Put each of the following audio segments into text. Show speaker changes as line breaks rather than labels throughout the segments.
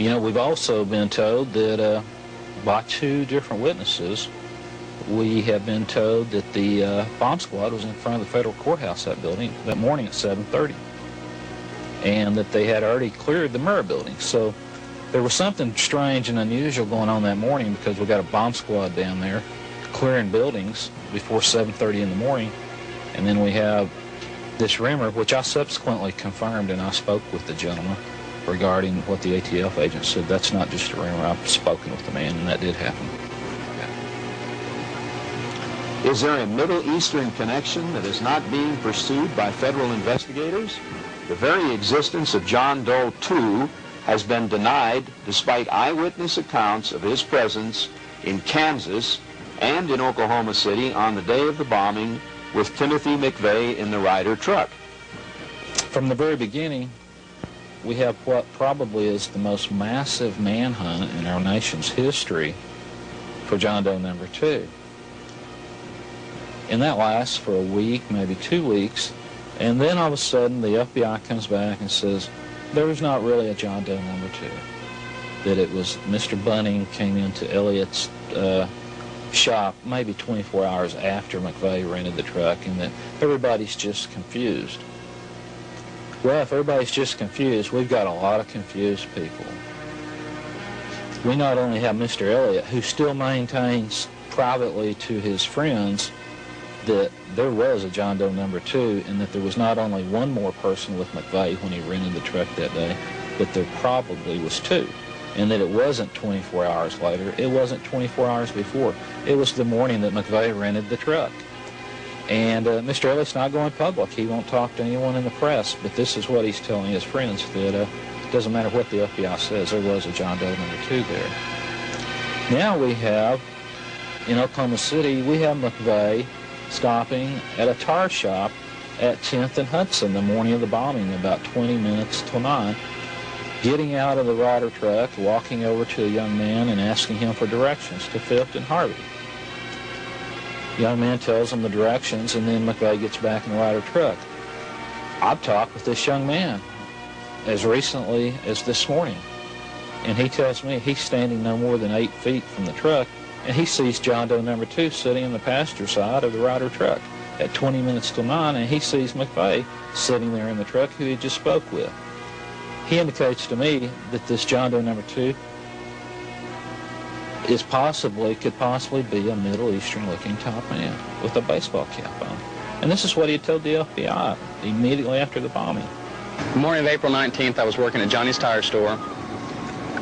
You know, we've also been told that by 2 different witnesses, we have been told that the bomb squad was in front of the federal courthouse that morning at 7:30, and that they had already cleared the Murrah building. So there was something strange and unusual going on that morning, because we got a bomb squad down there clearing buildings before 7:30 in the morning, and then we have this rumor, which I subsequently confirmed, and I spoke with the gentleman regarding what the ATF agent said. That's not just a rumor. I've spoken with the man, and that did happen.
Is there a Middle Eastern connection that is not being pursued by federal investigators? The very existence of John Doe II has been denied despite eyewitness accounts of his presence in Kansas and in Oklahoma City on the day of the bombing with Timothy McVeigh in the Ryder truck.
From the very beginning, we have what probably is the most massive manhunt in our nation's history for John Doe number 2. And that lasts for a week, maybe 2 weeks, and then all of a sudden the FBI comes back and says there was not really a John Doe number 2, that it was Mr. Bunning came into Elliott's shop maybe 24 hours after McVeigh rented the truck, and that everybody's just confused. Well, if everybody's just confused, we've got a lot of confused people. We not only have Mr. Elliott, who still maintains privately to his friends that there was a John Doe number 2, and that there was not only one more person with McVeigh when he rented the truck that day, but there probably was 2. And that it wasn't 24 hours later, it wasn't 24 hours before. It was the morning that McVeigh rented the truck. And Mr. Elliott's not going public. He won't talk to anyone in the press, but this is what he's telling his friends, that it doesn't matter what the FBI says, there was a John Doe number 2 there. Now we have, in Oklahoma City, we have McVeigh stopping at a tire shop at 10th and Hudson the morning of the bombing, about 20 minutes till 9, getting out of the Ryder truck, walking over to a young man and asking him for directions to 5th and Harvey. The young man tells him the directions, and then McVeigh gets back in the Ryder truck. I've talked with this young man as recently as this morning, and he tells me he's standing no more than 8 feet from the truck, and he sees John Doe number 2 sitting in the passenger side of the Ryder truck at 20 minutes till 9, and he sees McVeigh sitting there in the truck who he just spoke with. He indicates to me that this John Doe number 2 could possibly be a Middle Eastern looking top man with a baseball cap on. And this is what he told the FBI immediately after the bombing.
The morning of April 19th, I was working at Johnny's Tire Store.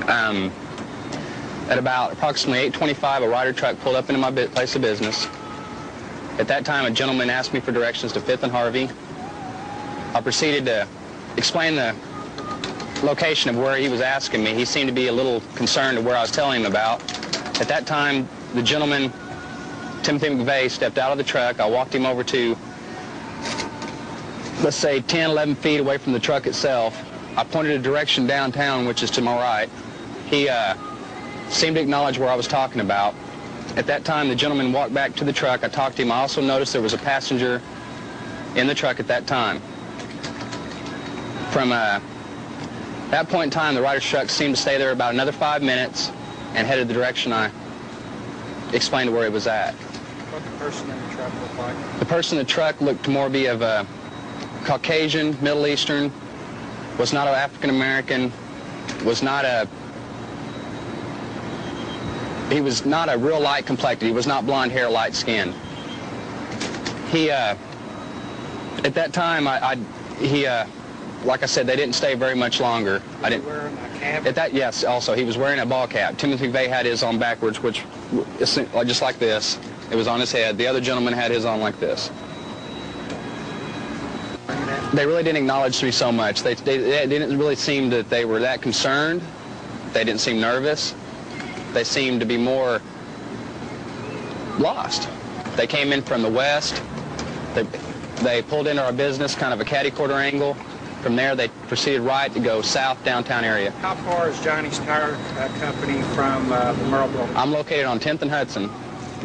At about approximately 8:25, a Ryder truck pulled up into my place of business. At that time, a gentleman asked me for directions to 5th and Harvey. I proceeded to explain the location of where he was asking me. He seemed to be a little concerned of where I was telling him about. At that time, the gentleman, Timothy McVeigh, stepped out of the truck. I walked him over to, let's say, 10, 11 feet away from the truck itself. I pointed a direction downtown, which is to my right. He seemed to acknowledge where I was talking about. At that time, the gentleman walked back to the truck. I talked to him. I also noticed there was a passenger in the truck at that time. From that point in time, the Ryder truck seemed to stay there about another 5 minutes and headed the direction I explained where he was at.
What did the person in the truck look like?
The person in the truck looked to more be of a Caucasian, Middle Eastern, was not an African American, he was not a real light complected. He was not blonde hair, light skinned. He, at that time, like I said, they didn't stay very much longer.
Was he wearing a cap?
Yes, also, he was wearing a ball cap. Timothy McVeigh had his on backwards, which is just like this. It was on his head. The other gentleman had his on like this. They really didn't acknowledge me so much. They didn't really seem that they were that concerned. They didn't seem nervous. They seemed to be more lost. They came in from the west. They pulled into our business, kind of a catty-corner angle. From there, they proceeded right to go south downtown area.
How far is Johnny's Tire Company from the Murrah building?
I'm located on 10th and Hudson.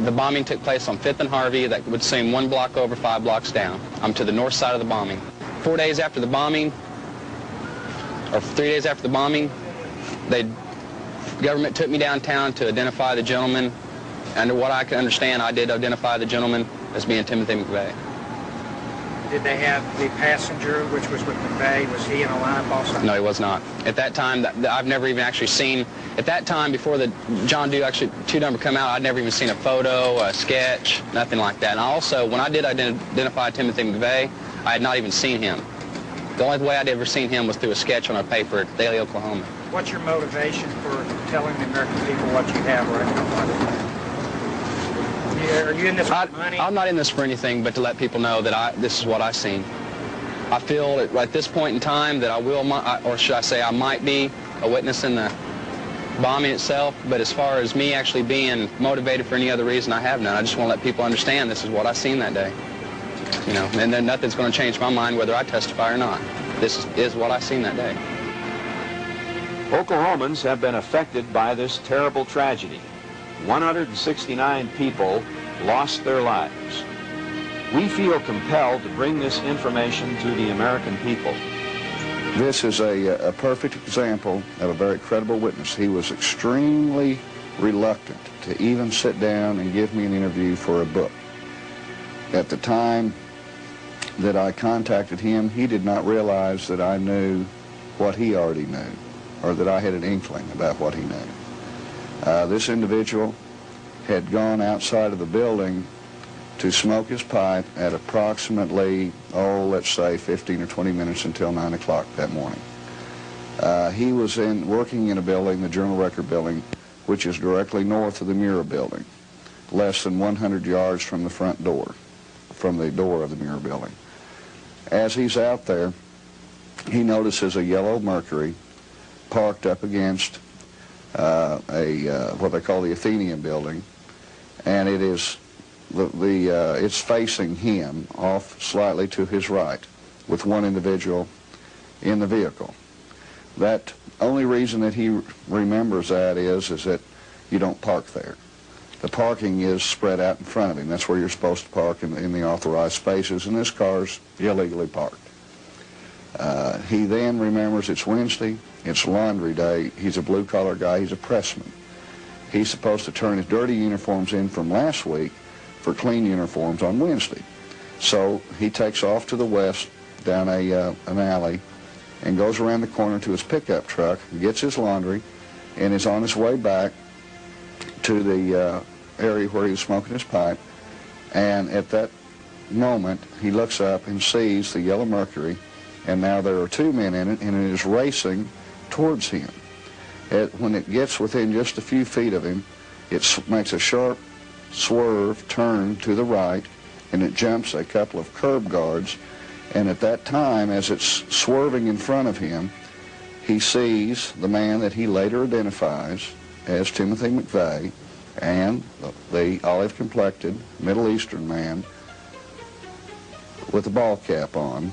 The bombing took place on 5th and Harvey. That would seem 1 block over, 5 blocks down. I'm to the north side of the bombing. 4 days after the bombing, or 3 days after the bombing, The government took me downtown to identify the gentleman. Under what I can understand, I did identify the gentleman as being Timothy McVeigh.
Did they have the passenger, which was with McVeigh, was he in a lineup also?
No, he was not. At that time, I've never even actually seen, at that time, before the John Doe actually 2 number come out, I'd never even seen a photo, a sketch, nothing like that. And also, when I did identify Timothy McVeigh, I had not even seen him. The only way I'd ever seen him was through a sketch on a paper at Daily Oklahoma.
What's your motivation for telling the American people what you have right now? Are you in this for money?
I'm not in this for anything but to let people know that this is what I've seen. I feel at this point in time that I will, or should I say I might be a witness in the bombing itself, but as far as me actually being motivated for any other reason, I have none. I just want to let people understand this is what I seen that day. You know, and then nothing's going to change my mind whether I testify or not. This is what I seen that day.
Oklahomans have been affected by this terrible tragedy. 169 people lost their lives. We feel compelled to bring this information to the American people.
This is a perfect example of a very credible witness. He was extremely reluctant to even sit down and give me an interview for a book. At the time that I contacted him, he did not realize that I knew what he already knew, or that I had an inkling about what he knew. This individual had gone outside of the building to smoke his pipe at approximately, let's say 15 or 20 minutes until 9 o'clock that morning. He was working in a building, the Journal Record building, which is directly north of the Mirror building, less than 100 yards from the front door, from the door of the Mirror building. As he's out there, he notices a yellow Mercury parked up against what they call the Athenaeum building, and it is it's facing him off slightly to his right, with one individual in the vehicle. That only reason that he remembers that is that you don't park there. The parking is spread out in front of him. That's where you're supposed to park in the authorized spaces, and this car's illegally parked. He then remembers it's Wednesday, it's laundry day, he's a blue-collar guy, he's a pressman. He's supposed to turn his dirty uniforms in from last week for clean uniforms on Wednesday. So he takes off to the west down an alley and goes around the corner to his pickup truck, gets his laundry, and is on his way back to the area where he was smoking his pipe. And at that moment, he looks up and sees the yellow Mercury, and now there are 2 men in it, and it is racing towards him. When it gets within just a few feet of him, it makes a sharp swerve turn to the right, and it jumps a couple of curb guards. And at that time, as it's swerving in front of him, he sees the man that he later identifies as Timothy McVeigh, and the olive-complected Middle Eastern man with a ball cap on,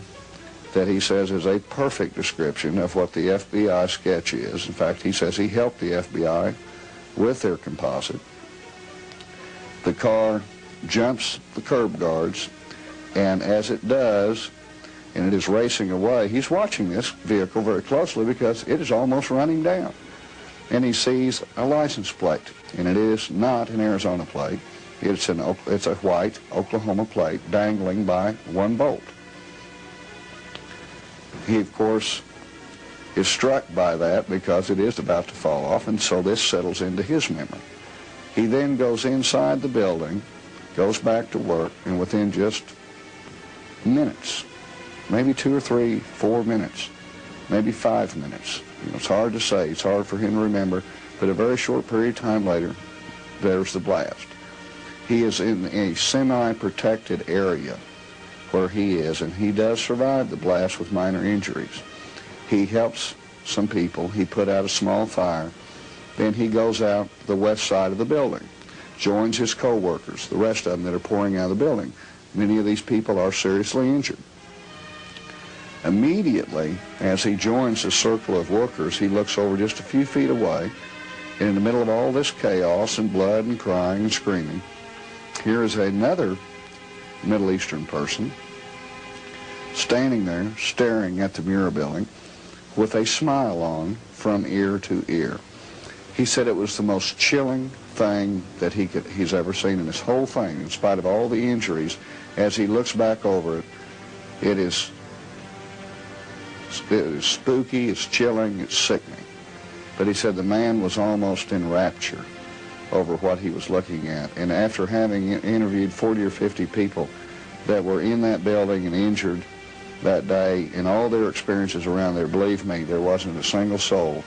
that he says is a perfect description of what the FBI sketch is. In fact, he says he helped the FBI with their composite. The car jumps the curb guards, and as it does, and it is racing away, he's watching this vehicle very closely because it is almost running down. And he sees a license plate, and it is not an Arizona plate. It's a white Oklahoma plate dangling by one bolt. He, of course, is struck by that because it is about to fall off, and so this settles into his memory. He then goes inside the building, goes back to work, and within just minutes, maybe 2 or 3, 4 minutes, maybe 5 minutes, it's hard to say, it's hard for him to remember, but a very short period of time later, there's the blast. He is in a semi-protected area where he is, and he does survive the blast with minor injuries. He helps some people. He put out a small fire. Then he goes out the west side of the building, joins his co-workers, the rest of them that are pouring out of the building. Many of these people are seriously injured. Immediately, as he joins the circle of workers, he looks over just a few feet away, and in the middle of all this chaos and blood and crying and screaming, here is another Middle Eastern person standing there staring at the Mirror building with a smile on, from ear to ear. He said it was the most chilling thing that he's ever seen in his whole thing, in spite of all the injuries. As he looks back over it, it is spooky, it's chilling, it's sickening. But he said the man was almost in rapture over what he was looking at. And after having interviewed 40 or 50 people that were in that building and injured that day, and all their experiences around there, believe me, there wasn't a single soul